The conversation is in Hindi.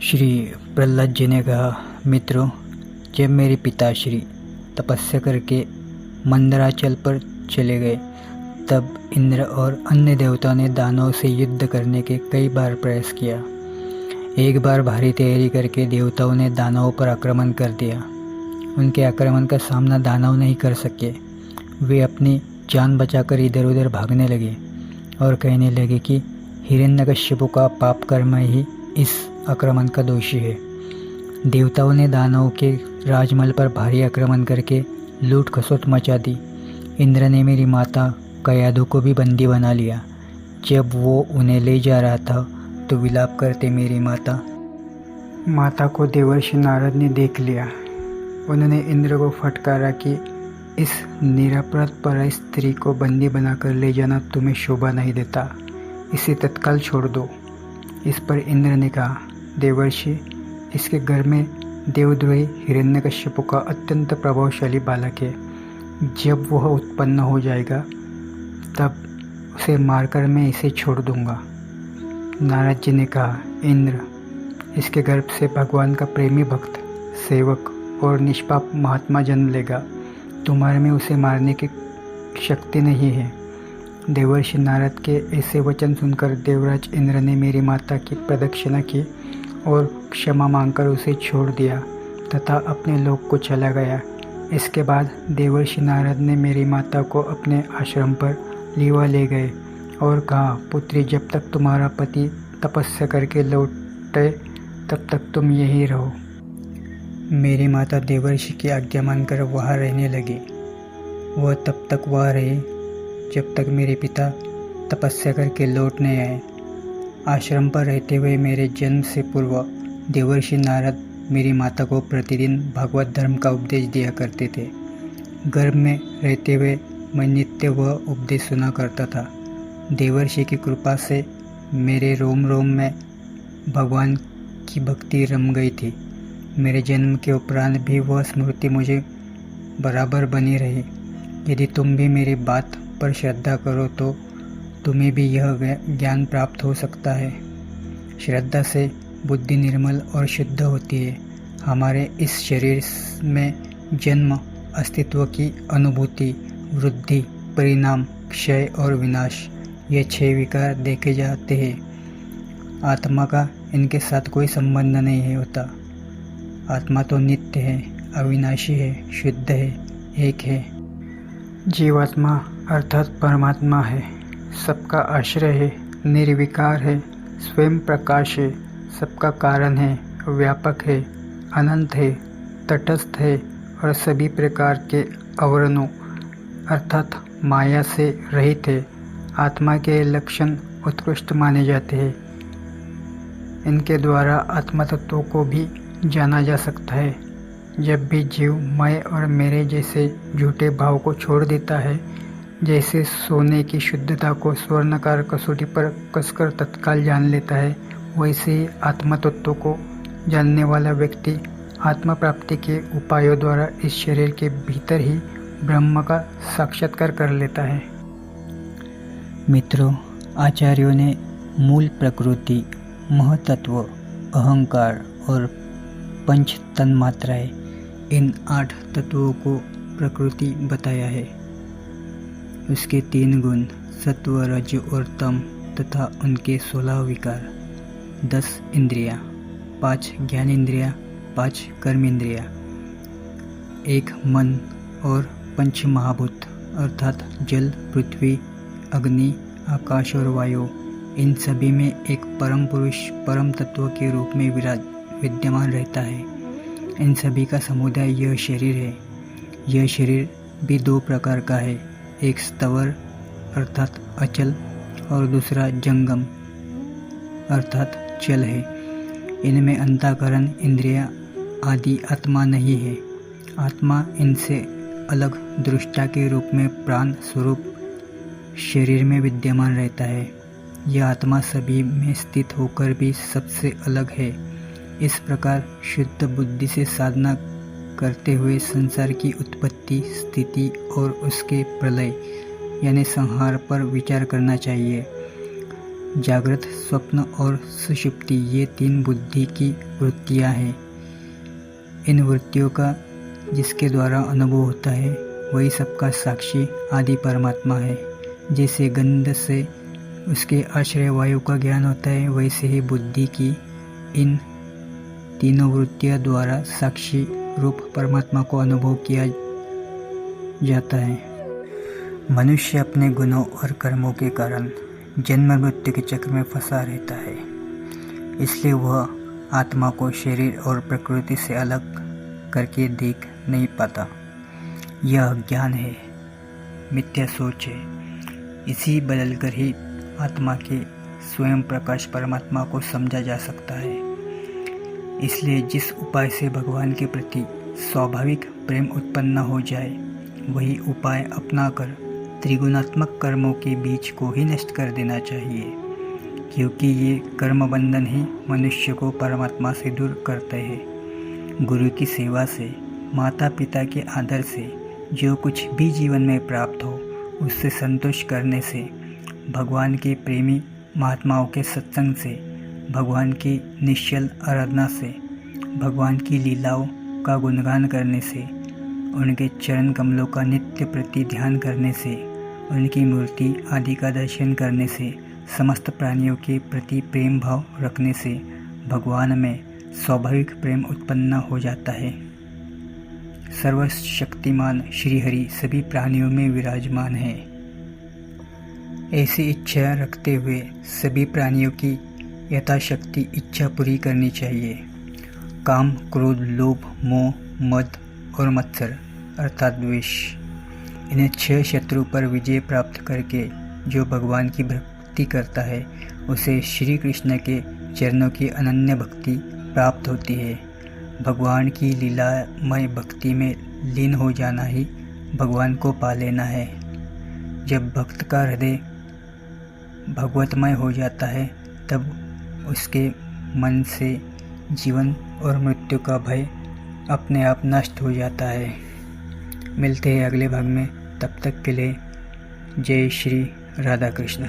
श्री प्रहलाद जी ने कहा, मित्रों, जब मेरे पिताश्री तपस्या करके मंदराचल पर चले गए तब इंद्र और अन्य देवताओं ने दानवों से युद्ध करने के कई बार प्रयास किया। एक बार भारी तैयारी करके देवताओं ने दानवों पर आक्रमण कर दिया। उनके आक्रमण का सामना दानव नहीं कर सके। वे अपनी जान बचाकर इधर उधर भागने लगे और कहने लगे कि हिरण्यकश्यप का पाप कर्म ही इस आक्रमण का दोषी है। देवताओं ने दानवों के राजमहल पर भारी आक्रमण करके लूट खसोट मचा दी। इंद्र ने मेरी माता कयाधु को भी बंदी बना लिया। जब वो उन्हें ले जा रहा था तो विलाप करते मेरी माता को देवर्षि नारद ने देख लिया। उन्होंने इंद्र को फटकारा कि इस निरपराध पर स्त्री को बंदी बनाकर ले जाना तुम्हें शोभा नहीं देता, इसे तत्काल छोड़ दो। इस पर इंद्र ने कहा, देवर्षि, इसके घर में देवद्रोही हिरण्यकश्यप का अत्यंत प्रभावशाली बालक है। जब वह उत्पन्न हो जाएगा तब उसे मारकर मैं इसे छोड़ दूंगा। नारद जी ने कहा, इंद्र, इसके गर्भ से भगवान का प्रेमी भक्त, सेवक और निष्पाप महात्मा जन्म लेगा। तुम्हारे में उसे मारने की शक्ति नहीं है। देवर्षि नारद के ऐसे वचन सुनकर देवराज इंद्र ने मेरी माता की प्रदक्षिणा की और क्षमा मांगकर उसे छोड़ दिया तथा अपने लोक को चला गया। इसके बाद देवर्षि नारद ने मेरी माता को अपने आश्रम पर लीवा ले गए और कहा, पुत्री, जब तक तुम्हारा पति तपस्या करके लौटे तब तक तुम यहीं रहो। मेरी माता देवर्षि की आज्ञा मानकर वहाँ रहने लगी। वह तब तक वहाँ रही जब तक मेरे पिता तपस्या करके लौट नहीं आए। आश्रम पर रहते हुए मेरे जन्म से पूर्व देवर्षि नारद मेरी माता को प्रतिदिन भगवत धर्म का उपदेश दिया करते थे। गर्भ में रहते हुए मैं नित्य वह उपदेश सुना करता था। देवर्षि की कृपा से मेरे रोम रोम में भगवान की भक्ति रम गई थी। मेरे जन्म के उपरांत भी वह स्मृति मुझे बराबर बनी रही। यदि तुम भी मेरी बात पर श्रद्धा करो तो तुम्हें भी यह ज्ञान प्राप्त हो सकता है। श्रद्धा से बुद्धि निर्मल और शुद्ध होती है। हमारे इस शरीर में जन्म, अस्तित्व की अनुभूति, वृद्धि, परिणाम, क्षय और विनाश, ये 6 विकार देखे जाते हैं। आत्मा का इनके साथ कोई संबंध नहीं होता। आत्मा तो नित्य है, अविनाशी है, शुद्ध है, एक है। जीवात्मा अर्थात परमात्मा है, सबका आश्रय है, निर्विकार है, स्वयं प्रकाश है, सबका कारण है, व्यापक है, अनंत है, तटस्थ है और सभी प्रकार के आवरणों अर्थात माया से रहित है। आत्मा के लक्षण उत्कृष्ट माने जाते हैं। इनके द्वारा आत्मा तत्वों को भी जाना जा सकता है। जब भी जीव मैं और मेरे जैसे झूठे भाव को छोड़ देता है, जैसे सोने की शुद्धता को स्वर्णकार कसौटी पर कसकर तत्काल जान लेता है, वैसे ही आत्मा तत्वों को जानने वाला व्यक्ति आत्मा प्राप्ति के उपायों द्वारा इस शरीर के भीतर ही ब्रह्म का साक्षात्कार कर लेता है। मित्रों, आचार्यों ने मूल प्रकृति, महतत्व, अहंकार और पंच तन्मात्राएं, इन 8 तत्वों को प्रकृति बताया है। उसके 3 गुण, सत्व, रज और तम तथा उनके 16 विकार, 10 इंद्रियां, 5 ज्ञानेंद्रियां, 5 कर्मेंद्रियां, 1 मन और 5 महाभूत अर्थात जल, पृथ्वी, अग्नि, आकाश और वायु, इन सभी में एक परम पुरुष परम तत्व के रूप में विद्यमान रहता है। इन सभी का समुदाय यह शरीर है। यह शरीर भी 2 प्रकार का है, एक स्थावर अर्थात अचल और दूसरा जंगम अर्थात चल है। इनमें अंतःकरण, इंद्रिया आदि आत्मा नहीं है। आत्मा इनसे अलग दृष्टा के रूप में प्राण स्वरूप शरीर में विद्यमान रहता है। यह आत्मा सभी में स्थित होकर भी सबसे अलग है। इस प्रकार शुद्ध बुद्धि से साधना करते हुए संसार की उत्पत्ति, स्थिति और उसके प्रलय यानी संहार पर विचार करना चाहिए। जागृत, स्वप्न और सुषुप्ति ये 3 बुद्धि की वृत्तियाँ हैं। इन वृत्तियों का जिसके द्वारा अनुभव होता है वही सबका साक्षी आदि परमात्मा है। जैसे गंध से उसके आश्रय वायु का ज्ञान होता है, वैसे ही बुद्धि की इन तीनों वृत्तियों द्वारा साक्षी रूप परमात्मा को अनुभव किया जाता है। मनुष्य अपने गुणों और कर्मों के कारण जन्म मृत्यु के चक्र में फंसा रहता है, इसलिए वह आत्मा को शरीर और प्रकृति से अलग करके देख नहीं पाता। यह अज्ञान है, मिथ्या सोच है। इसी बदलकर ही आत्मा के स्वयं प्रकाश परमात्मा को समझा जा सकता है। इसलिए जिस उपाय से भगवान के प्रति स्वाभाविक प्रेम उत्पन्न हो जाए, वही उपाय अपनाकर त्रिगुणात्मक कर्मों के बीज को ही नष्ट कर देना चाहिए, क्योंकि ये कर्म बंधन ही मनुष्य को परमात्मा से दूर करते हैं। गुरु की सेवा से, माता पिता के आदर से जो कुछ भी जीवन में प्राप्त हो उससे संतोष करने से, भगवान के प्रेमी महात्माओं के सत्संग से, भगवान की निश्चल आराधना से, भगवान की लीलाओं का गुणगान करने से, उनके चरण कमलों का नित्य प्रति ध्यान करने से, उनकी मूर्ति आदि का दर्शन करने से, समस्त प्राणियों के प्रति प्रेम भाव रखने से भगवान में स्वाभाविक प्रेम उत्पन्न हो जाता है। सर्वशक्तिमान श्रीहरि सभी प्राणियों में विराजमान है। ऐसी इच्छा रखते हुए सभी प्राणियों की यथाशक्ति इच्छा पूरी करनी चाहिए। काम, क्रोध, लोभ, मोह, मद और मत्सर अर्थात द्वेष, इन्हें 6 शत्रु पर विजय प्राप्त करके जो भगवान की भक्ति करता है उसे श्री कृष्ण के चरणों की अनन्य भक्ति प्राप्त होती है। भगवान की लीलामय भक्ति में लीन हो जाना ही भगवान को पा लेना है। जब भक्त का हृदय भगवतमय हो जाता है तब उसके मन से जीवन और मृत्यु का भय अपने आप नष्ट हो जाता है। मिलते हैं अगले भाग में, तब तक के लिए जय श्री राधा कृष्ण।